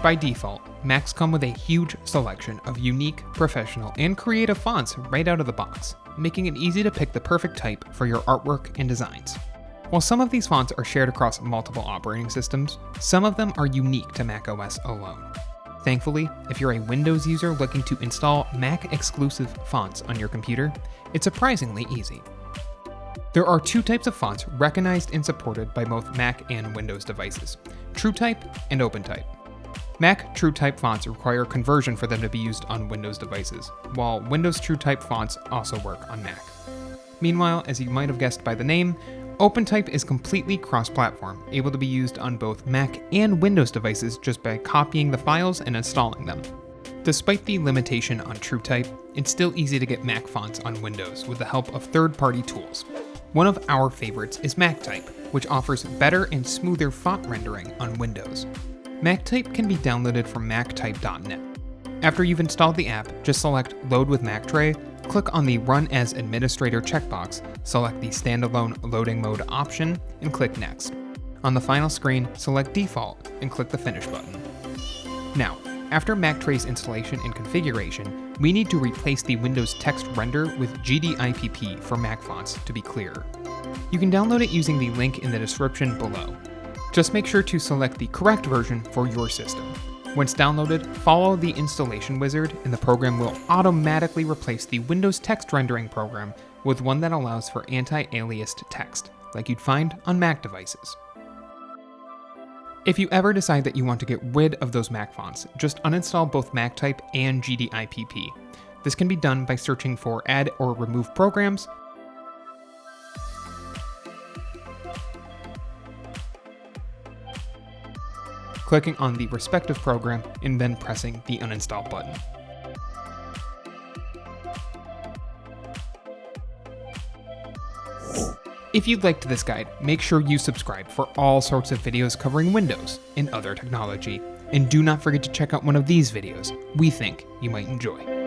By default, Macs come with a huge selection of unique, professional, and creative fonts right out of the box, making it easy to pick the perfect type for your artwork and designs. While some of these fonts are shared across multiple operating systems, some of them are unique to macOS alone. Thankfully, if you're a Windows user looking to install Mac-exclusive fonts on your computer, it's surprisingly easy. There are two types of fonts recognized and supported by both Mac and Windows devices: TrueType and OpenType. Mac TrueType fonts require conversion for them to be used on Windows devices, while Windows TrueType fonts also work on Mac. Meanwhile, as you might have guessed by the name, OpenType is completely cross-platform, able to be used on both Mac and Windows devices just by copying the files and installing them. Despite the limitation on TrueType, it's still easy to get Mac fonts on Windows with the help of third-party tools. One of our favorites is MacType, which offers better and smoother font rendering on Windows. MacType can be downloaded from mactype.net. After you've installed the app, just select Load with MacTray, click on the Run as Administrator checkbox, select the standalone loading mode option, and click Next. On the final screen, select Default and click the Finish button. Now, after MacTray's installation and configuration, we need to replace the Windows text render with GDIPP for Mac fonts to be clearer. You can download it using the link in the description below. Just make sure to select the correct version for your system. Once downloaded, follow the installation wizard and the program will automatically replace the Windows text rendering program with one that allows for anti-aliased text, like you'd find on Mac devices. If you ever decide that you want to get rid of those Mac fonts, just uninstall both MacType and GDIPP. This can be done by searching for Add or Remove Programs, clicking on the respective program, and then pressing the Uninstall button. If you liked this guide, make sure you subscribe for all sorts of videos covering Windows and other technology. And do not forget to check out one of these videos. We think you might enjoy.